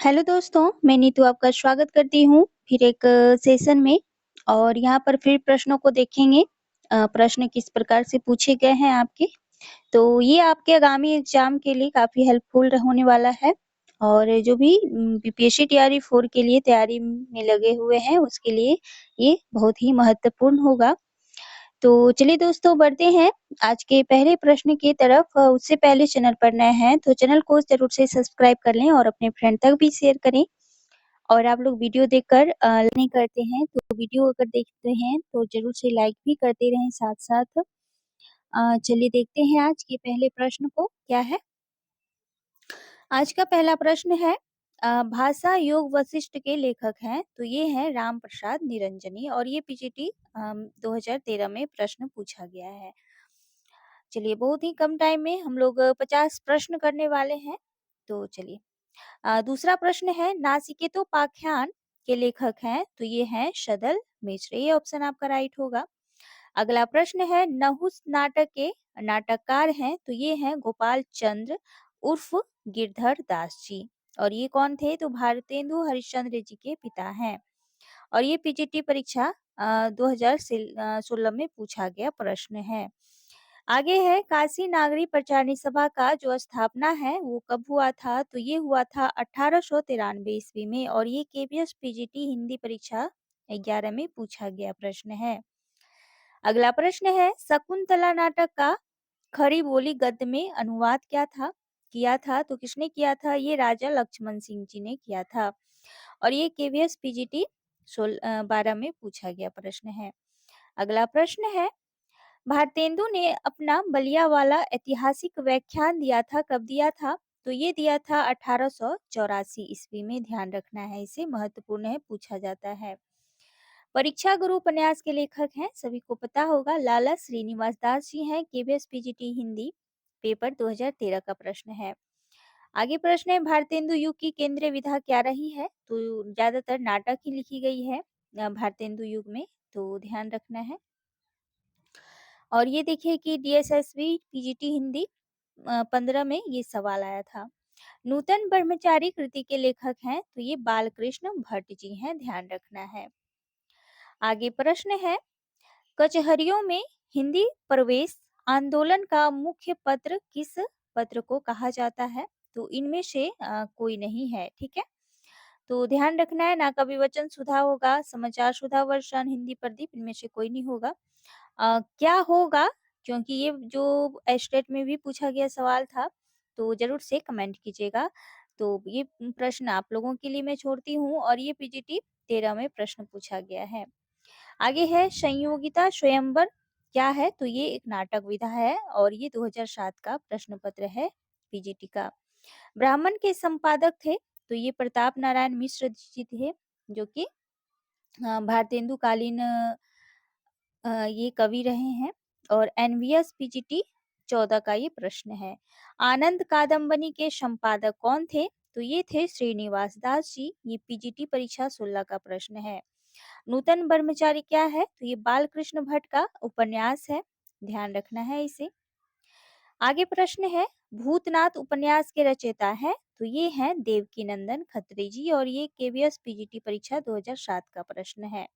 Hello दोस्तों, मैं नीतू आपका स्वागत करती हूँ फिर एक सेशन में और यहाँ पर फिर प्रश्नों को देखेंगे। प्रश्न किस प्रकार से पूछे गए हैं आपके, तो ये आपके आगामी एग्ज़ाम के लिए काफ़ी हेल्पफुल होने वाला है और जो भी बीपीएससी टीआरई 4 के लिए तैयारी में लगे हुए हैं, उसके लिए ये बहुत ही महत्वपूर्ण होगा। तो चलिए दोस्तों बढ़ते हैं आज के पहले प्रश्न की तरफ। उससे पहले चैनल पर नए हैं तो चैनल को ज़रूर से सब्सक्राइब कर लें और अपने फ्रेंड तक भी शेयर करें। और आप लोग वीडियो देखकर नहीं करते हैं तो वीडियो अगर देखते हैं तो ज़रूर से लाइक भी करते रहें साथ-साथ। चलिए देखते हैं आज के पहले प्रश्न को क्या है। आज का पहला प्रश्न है भाषा योग वशिष्ठ के लेखक हैं तो ये हैं राम प्रसाद निरंजनी और ये पीजीटी 2013 में प्रश्न पूछा गया है। चलिए बहुत ही कम टाइम में हम लोग 50 प्रश्न करने वाले हैं। तो चलिए दूसरा प्रश्न है नासिकेतोपाख्यान के लेखक हैं तो ये हैं सदल मिश्र। ये ऑप्शन आपका राइट होगा। अगला प्रश्न है नहुस नाटक के नाटककार हैं तो ये हैं गोपाल चंद्र उर्फ गिरधर दास जी। और ये कौन थे तो भारतेंदु हरिश्चंद्र जी के पिता हैं। और ये पीजीटी परीक्षा 2016 में पूछा गया प्रश्न है। आगे है काशी नागरी प्रचारणी सभा का जो स्थापना है वो कब हुआ था तो ये हुआ था 1893 ईस्वी में और ये केबीएस पीजीटी हिंदी परीक्षा 11 में पूछा गया प्रश्न है। अगला प्रश्न है शकुंतला नाटक का खड़ी बोली गद्य में अनुवाद किया था तो किसने किया था ये राजा लक्ष्मण सिंह जी ने किया था। और ये केवीएस पीजीटी 12 में पूछा गया प्रश्न है। अगला प्रश्न है भारतेंदु ने अपना बलिया वाला ऐतिहासिक व्याख्यान दिया था कब दिया था तो ये दिया था 1884 ईस्वी में। ध्यान रखना है इसे महत्वपूर्ण है पूछा जाता है। परीक्षा गुरु उपन्यास के लेखक हैं सभी को पता होगा लाला श्रीनिवास दास जी हैं। केबीएस पीजीटी हिंदी पेपर 2013 का प्रश्न है। आगे प्रश्न है भारतेंदु युग की केंद्रीय विधा क्या रही है तो ज्यादातर नाटक ही लिखी गई है भारतेंदु युग में। तो ध्यान रखना है। और ये देखिए कि डीएसएसबी पीजीटी हिंदी 15 में ये सवाल आया था। नूतन ब्रह्मचारी कृति के लेखक हैं तो ये बालकृष्ण भट्ट जी हैं। ध्यान रखना है। आगे प्रश्न है कचहरियों में हिंदी प्रवेश आंदोलन का मुख्य पत्र किस पत्र को कहा जाता है तो इनमें से कोई नहीं है। ठीक है तो ध्यान रखना है ना कवि वचन सुधा होगा समाचार सुधा वर्षन हिंदी प्रदीप इनमें से कोई नहीं होगा। क्या होगा क्योंकि ये जो एस्टेट में भी पूछा गया सवाल था तो जरूर से कमेंट कीजिएगा। तो ये प्रश्न आप लोगों के लिए मैं छोड़ती हूँ और ये पीजीटी 13 में प्रश्न पूछा गया है। आगे है संयोगिता स्वयंवर क्या है तो ये एक नाटक विधा है और ये 2007 का प्रश्न पत्र है पीजीटी का। ब्राह्मण के संपादक थे तो ये प्रताप नारायण मिश्र जी थे जो कि भारतेंदु कालीन ये कवि रहे हैं। और एनवीएस पीजीटी 14 का ये प्रश्न है। आनंद कादम्बनी के संपादक कौन थे तो ये थे श्रीनिवास दास जी। ये पीजीटी परीक्षा 16 का प्रश्न है। नूतन ब्रह्मचारी क्या है तो ये बालकृष्ण भट्ट का उपन्यास है। ध्यान रखना है इसे। आगे प्रश्न है भूतनाथ उपन्यास के रचयिता है तो ये हैं देवकी नंदन खत्री जी और ये केवीएस पीजीटी परीक्षा 2007 का प्रश्न है।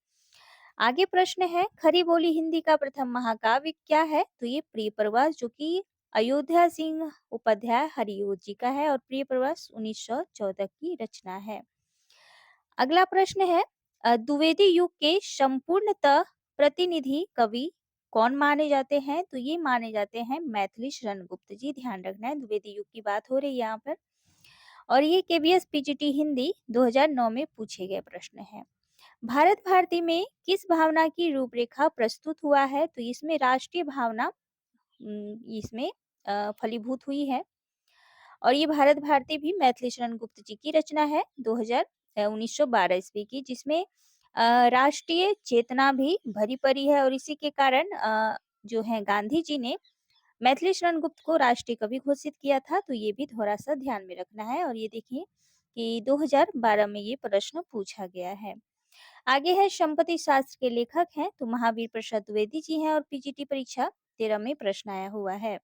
आगे प्रश्न है खरी बोली हिंदी का प्रथम महाकाव्य क्या है तो ये प्रिय प्रवास जो कि अयोध्या सिंह उपाध्याय हरिओत जी का है और प्रिय प्रवास 1914 की रचना है। अगला प्रश्न है द्विवेदी युग के संपूर्णतः प्रतिनिधि कवि कौन माने जाते हैं तो ये माने जाते हैं मैथिली शरण गुप्त जी। ध्यान रखना है द्विवेदी युग की बात हो रही है यहाँ पर। और ये केबीएस पीजीटी हिंदी 2009 में पूछे गए प्रश्न है। भारत भारती में किस भावना की रूपरेखा प्रस्तुत हुआ है तो इसमें राष्ट्रीय भावना इसमें फलीभूत हुई है। और ये भारत भारती भी मैथिली शरण गुप्त जी की रचना है 1912 ईस्वी की जिसमें राष्ट्रीय चेतना भी भरी पड़ी है और इसी के कारण जो है गांधी जी ने मैथिली शरण गुप्त को राष्ट्रीय कवि घोषित किया था। तो ये भी थोड़ा सा ध्यान में रखना है। और ये देखिए कि 2012 में ये प्रश्न पूछा गया है। आगे है संपत्ति शास्त्र के लेखक हैं तो महावीर प्रसाद द्विवेदी जी हैं और पीजीटी परीक्षा 13 में प्रश्न आया हुआ है।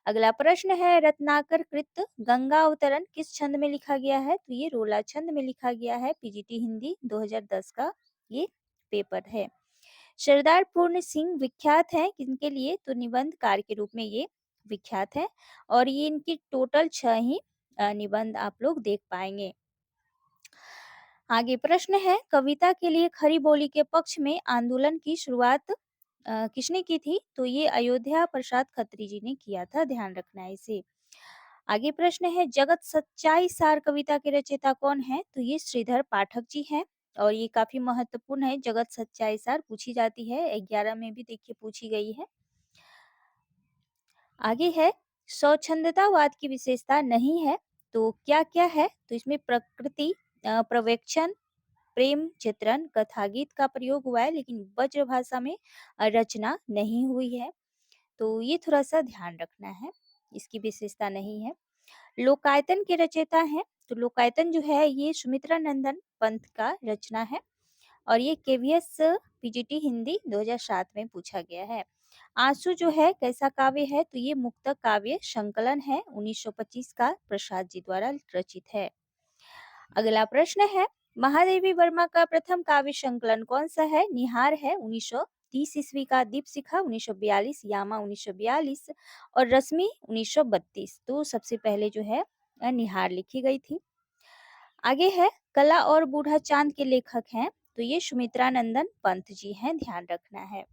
अगला प्रश्न है, रत्नाकर कृत गंगा अवतरण किस छंद में लिखा गया है? तो ये रोला छंद में लिखा गया है। पीजीटी हिंदी 2010 का ये पेपर है। सरदार पूर्ण सिंह विख्यात है किनके लिए? तो निबंधकार के रूप में ये विख्यात है और ये इनकी टोटल 6 ही निबंध आप लोग देख पाएंगे। आगे प्रश्न है, कविता के लिए खरी बोली के पक्ष में आंदोलन की शुरुआत किसने की थी? तो ये अयोध्या प्रसाद खत्री जी ने किया था, ध्यान रखना है इसे। आगे प्रश्न है, जगत सच्चाई सार कविता के रचयिता कौन है? तो ये श्रीधर पाठक जी हैं और ये काफी महत्वपूर्ण है। जगत सच्चाई सार पूछी जाती है, 11 में भी देखिए पूछी गई है। आगे है, स्वच्छंदतावाद की विशेषता नहीं है तो क्या क्या है? तो इसमें प्रकृति प्रवेक्षण, प्रेम चित्रण, कथा गीत का प्रयोग हुआ है, लेकिन ब्रज भाषा में रचना नहीं हुई है। तो ये थोड़ा सा ध्यान रखना है, इसकी विशेषता नहीं है। लोकायतन के रचयिता हैं, तो लोकायतन जो है ये सुमित्रा नंदन पंत का रचना है और ये केवीएस पीजीटी हिंदी 2007 में पूछा गया है। आंसू जो है कैसा काव्य है? तो ये मुक्तक काव्य संकलन है, 1925 का, प्रसाद जी द्वारा रचित है। अगला प्रश्न है, महादेवी वर्मा का प्रथम काव्य संकलन कौन सा है? निहार है, 1930 ईस्वी का, दीपशिखा 1942, यामा 1942 और रश्मि 1932। तो सबसे पहले जो है निहार लिखी गई थी। आगे है, कला और बूढ़ा चांद के लेखक हैं, तो ये सुमित्रा नंदन पंत जी हैं, ध्यान रखना है।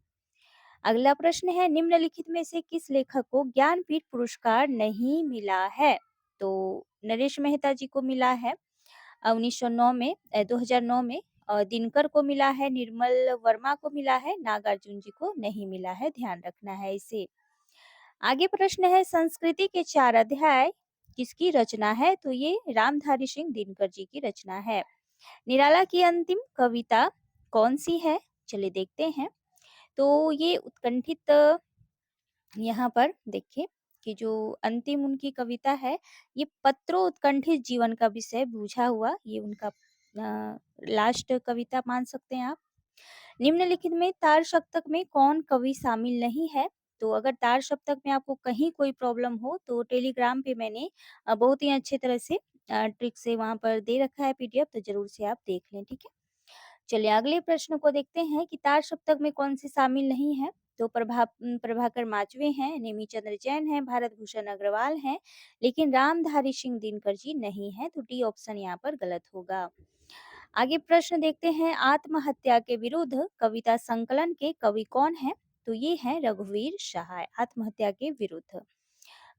अगला प्रश्न है, निम्नलिखित में से किस लेखक को ज्ञानपीठ पुरस्कार नहीं मिला है? तो नरेश मेहता जी को मिला है 1909 में 2009 में, और दिनकर को मिला है, निर्मल वर्मा को मिला है, नागार्जुन जी को नहीं मिला है, ध्यान रखना है इसे। आगे प्रश्न है, संस्कृति के 4 अध्याय किसकी रचना है? तो ये रामधारी सिंह दिनकर जी की रचना है। निराला की अंतिम कविता कौन सी है? चलिए देखते हैं। तो ये उत्कंठित, यहाँ पर देखिए कि जो अंतिम उनकी कविता है, ये पत्रों उत्कंठित जीवन का विषय बूझा हुआ, ये उनका लास्ट कविता मान सकते हैं आप। निम्नलिखित में तार सप्तक में कौन कवि शामिल नहीं है? तो अगर तार सप्तक में आपको कहीं कोई प्रॉब्लम हो तो टेलीग्राम पे मैंने बहुत ही अच्छे तरह से ट्रिक से वहां पर दे रखा है पीडीएफ, तो जरूर से आप देख लें, ठीक है। चलिए अगले प्रश्न को देखते हैं कि तार सप्तक में कौन से शामिल नहीं है? तो प्रभाकर माचवे हैं, नेमी चंद्र जैन हैं, भारत भूषण अग्रवाल हैं, लेकिन रामधारी सिंह दिनकर जी नहीं है, तो डी ऑप्शन यहाँ पर गलत होगा। आगे प्रश्न देखते हैं, आत्महत्या के विरुद्ध कविता संकलन के कवि कौन है? तो ये है रघुवीर सहाय, आत्महत्या के विरुद्ध।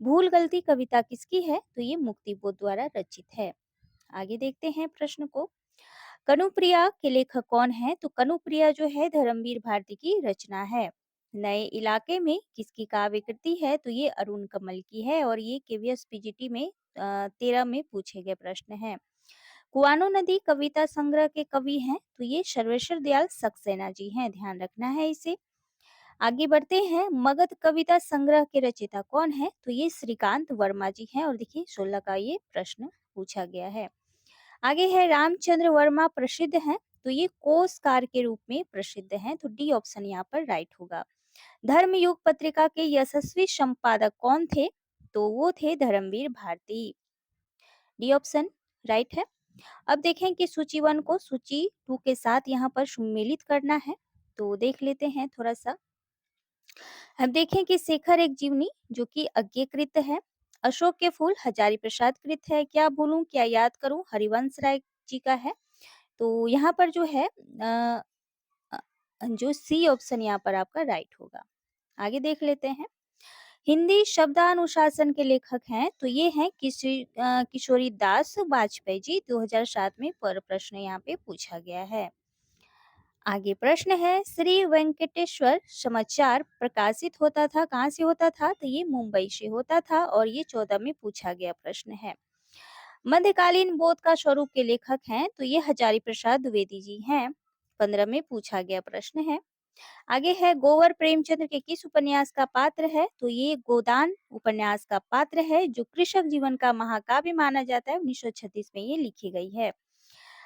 भूल गलती कविता किसकी है? तो ये मुक्तिबोध द्वारा रचित है। आगे देखते हैं प्रश्न को, कनुप्रिया के लेखक कौन है? तो कनुप्रिया जो है धर्मवीर भारती की रचना है। नए इलाके में किसकी काव्य कृति है? तो ये अरुण कमल की है और ये केवीएस पीजीटी में 13 में पूछे गए प्रश्न है। कुआनो नदी कविता संग्रह के कवि हैं, तो ये सर्वेश्वर दयाल सक्सेना जी हैं, ध्यान रखना है इसे। आगे बढ़ते हैं, मगध कविता संग्रह के रचयिता कौन है? तो ये श्रीकांत वर्मा जी हैं और देखिए 16 का ये प्रश्न पूछा गया है। आगे है, रामचंद्र वर्मा प्रसिद्ध हैं, तो ये कोसकार के रूप में प्रसिद्ध हैं, तो डी ऑप्शन यहाँ पर राइट होगा। धर्मयुग पत्रिका के यशस्वी संपादक कौन थे? तो वो थे Dharmveer Bharati, D option right है। अब देखें कि सूची 1 को सूची 2 के साथ यहाँ पर सम्मिलित करना है, तो देख लेते हैं थोड़ा सा। अब देखें कि शेखर एक जीवनी जो कि अज्ञकृत है, अशोक के फूल हजारी प्रसाद कृत है, क्या भूलूं क्या याद करूं हरिवंश राय जी का है, तो यहाँ पर जो है जो सी ऑप्शन यहाँ पर आपका राइट होगा। आगे देख लेते हैं, हिंदी शब्दानुशासन के लेखक हैं, तो ये हैं किशोरी दास वाजपेयी जी, 2007 में पर प्रश्न यहाँ पे पूछा गया है। आगे प्रश्न है, श्री वेंकटेश्वर समाचार प्रकाशित होता था, कहाँ से होता था? तो ये मुंबई से होता था और ये 14 में पूछा गया प्रश्न है। मध्यकालीन बोध का स्वरूप के लेखक हैं, तो ये हजारी प्रसाद द्विवेदी जी हैं, 15 में पूछा गया प्रश्न है। आगे है, गोवर प्रेमचंद्र के किस उपन्यास का पात्र है? तो ये गोदान उपन्यास का पात्र है, जो कृषक जीवन का महाकाव्य माना जाता है, 1936 में ये लिखी गई है।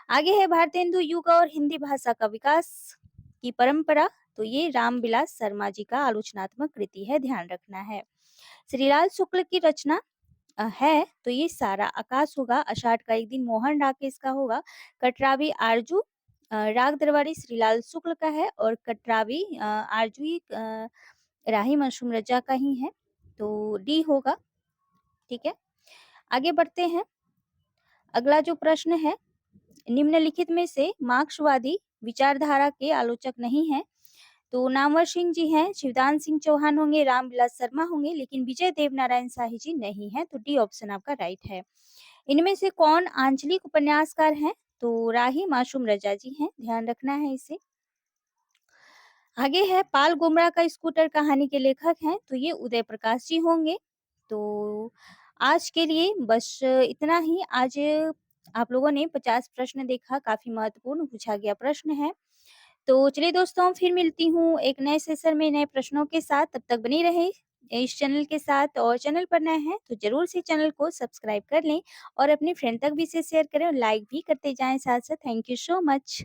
आगे है, भारतेंदु युग और हिंदी भाषा का विकास की परंपरा, तो ये रामविलास शर्मा जी का आलोचनात्मक कृति है, ध्यान रखना है। श्रीलाल शुक्ल की रचना है तो ये सारा आकाश होगा। आषाढ़ का एक दिन मोहन राकेश का होगा। कटरावी आरजू राग दरबारी श्रीलाल शुक्ल का है और कटरावी आरजू ये राही मासूम रजा का ही है, तो डी होगा। ठीक है, आगे बढ़ते हैं। अगला जो प्रश्न है, निम्नलिखित में से मार्क्सवादी विचारधारा के आलोचक नहीं है। तो नामवर सिंह जी हैं, शिवदान सिंह चौहान होंगे, रामविलास शर्मा होंगे, लेकिन विजय देवनारायण शाही जी नहीं है, तो डी ऑप्शन आपका राइट है। इनमें से कौन आंचलिक उपन्यासकार हैं? तो राही मासूम रजा जी हैं, ध्यान रखना है इसे। आगे है, पाल गुमरा का स्कूटर कहानी के लेखक हैं, तो ये उदय प्रकाश जी होंगे। तो आज के लिए बस इतना ही। आज आप लोगों ने 50 प्रश्न देखा, काफी महत्वपूर्ण पूछा गया प्रश्न है। तो चलिए दोस्तों, फिर मिलती हूँ एक नए सेशन में नए प्रश्नों के साथ। तब तक बने रहे इस चैनल के साथ, और चैनल पर नए हैं तो जरूर से चैनल को सब्सक्राइब कर लें और अपने फ्रेंड तक भी इसे शेयर करें और लाइक भी करते जाएं साथ साथ। Thank you so much.